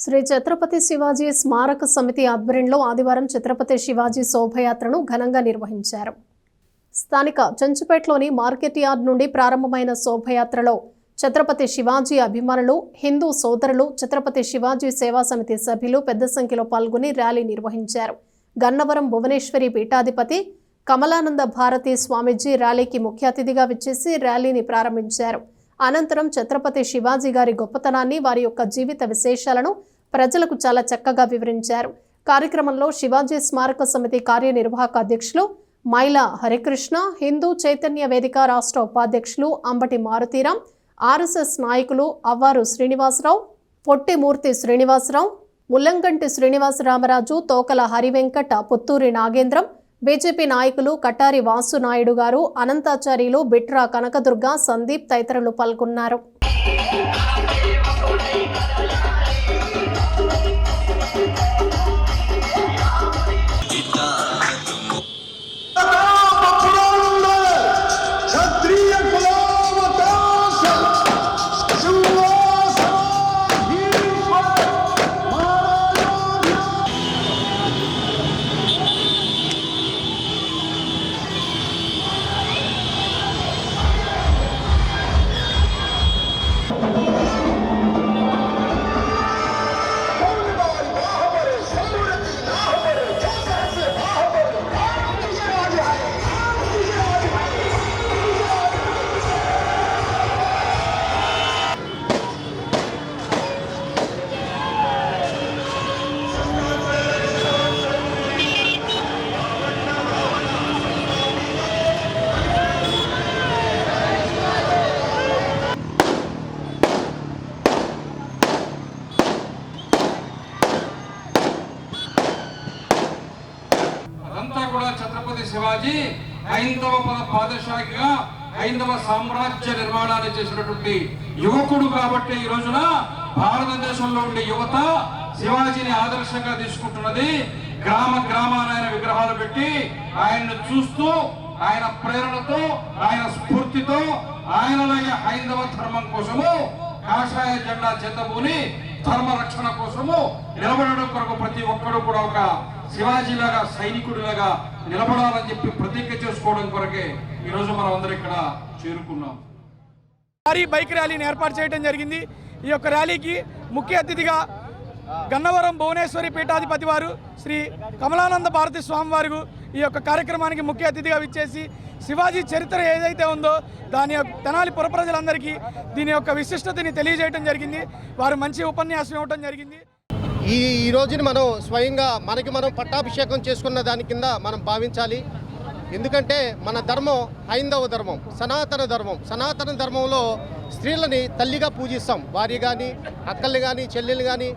శ్రీ ఛత్రపతి శివాజీ స్మారక సమితి ఆధ్వర్యంలో ఆదివారం ఛత్రపతి శివాజీ శోభయాత్రను ఘనంగా నిర్వహించారు. స్థానిక చెంచుపేటలోని మార్కెట్ యార్డ్ నుండి ప్రారంభమైన శోభయాత్రలో ఛత్రపతి శివాజీ అభిమానులు, హిందూ సోదరులు, ఛత్రపతి శివాజీ సేవా సమితి సభ్యులు పెద్ద సంఖ్యలో పాల్గొని ర్యాలీ నిర్వహించారు. గన్నవరం భువనేశ్వరి పీఠాధిపతి కమలానంద భారతి స్వామీజీ ర్యాలీకి ముఖ్య అతిథిగా విచ్చేసి ర్యాలీని ప్రారంభించారు. అనంతరం ఛత్రపతి శివాజీ గారి గొప్పతనాన్ని, వారి యొక్క జీవిత విశేషాలను ప్రజలకు చాలా చక్కగా వివరించారు. కార్యక్రమంలో శివాజీ స్మారక సమితి కార్యనిర్వాహక అధ్యక్షులు మైలా హరికృష్ణ, హిందూ చైతన్య వేదిక రాష్ట్ర ఉపాధ్యక్షులు అంబటి మారుతీరాం, ఆర్ఎస్ఎస్ నాయకులు అవ్వారు శ్రీనివాసరావు, పొట్టిమూర్తి శ్రీనివాసరావు, ముల్లంగంటి శ్రీనివాసరామరాజు, తోకల హరివెంకట, పుత్తూరి నాగేంద్రం, బీజేపీ నాయకులు కటారి వాసునాయుడు గారు, అనంతాచార్యులు, బిట్రా కనకదుర్గ, సందీప్ తదితరులు పాల్గొన్నారు. ఛత్రపతి శివాజీ హైందవ పాదశాఖగా హైందవ సామ్రాజ్య నిర్మాణాన్ని చేసినటువంటి యువకుడు కాబట్టి ఈ రోజున భారతదేశంలో ఉండే యువత శివాజీని ఆదర్శంగా తీసుకుంటున్నది. గ్రామ గ్రామాన ఆయన విగ్రహాలు పెట్టి ఆయన్ను చూస్తూ, ఆయన ప్రేరణతో, ఆయన స్ఫూర్తితో ఆయనలాగే హైందవ ధర్మం కోసము కాషాయ జెండా చేతబూని ధర్మ రక్షణ కోసము నిలబడడం కొరకు ప్రతి ఒక్కరూ కూడా ఒక శివాజీలాగా, సైనికుడిలాగా నిలబడాలని చెప్పి ప్రతిజ్ఞ చేసుకోవడం కొరకే ఈరోజు మనం అందరం ఇక్కడ చేరుకున్నాం. భారీ బైక్ ర్యాలీని ఏర్పాటు చేయడం జరిగింది. ఈ యొక్క ర్యాలీకి ముఖ్య అతిథిగా గన్నవరం భువనేశ్వరి పీఠాధిపతి వారు శ్రీ కమలానంద భారతి స్వామి వారు ఈ యొక్క కార్యక్రమానికి ముఖ్య అతిథిగా విచ్చేసి శివాజీ చరిత్ర ఏదైతే ఉందో దాని యొక్క తెనాలి పుర ప్రజలందరికీ దీని యొక్క విశిష్టతని తెలియజేయడం జరిగింది. వారు మంచి ఉపన్యాసం ఇవ్వడం జరిగింది. ఈ రోజుని మనం స్వయంగా మనం పట్టాభిషేకం చేసుకున్న దాని కింద మనం భావించాలి. ఎందుకంటే మన ధర్మం హైందవ ధర్మం, సనాతన ధర్మంలో స్త్రీలని తల్లిగా పూజిస్తాం. భార్య కానీ, అక్కల్ని కానీ, చెల్లెల్ని కానీ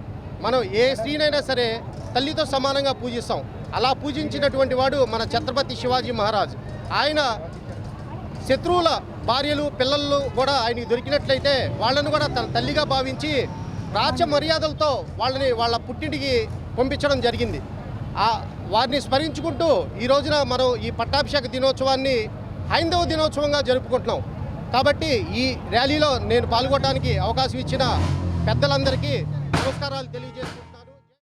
మనం ఏ స్త్రీనైనా సరే తల్లితో సమానంగా పూజిస్తాం. అలా పూజించినటువంటి వాడు మన ఛత్రపతి శివాజీ మహారాజ్. ఆయన శత్రువుల భార్యలు, పిల్లలు కూడా ఆయనకి దొరికినట్లయితే వాళ్ళను కూడా తన తల్లిగా భావించి రాజ్య మర్యాదలతో వాళ్ళ పుట్టింటికి పంపించడం జరిగింది. వారిని స్మరించుకుంటూ ఈ రోజున మనం ఈ పట్టాభిషేక దినోత్సవాన్ని హైందవ దినోత్సవంగా జరుపుకుంటున్నాం. కాబట్టి ఈ ర్యాలీలో నేను పాల్గొనడానికి అవకాశం ఇచ్చిన పెద్దలందరికీ నమస్కారాలు తెలియజేస్తున్నాను.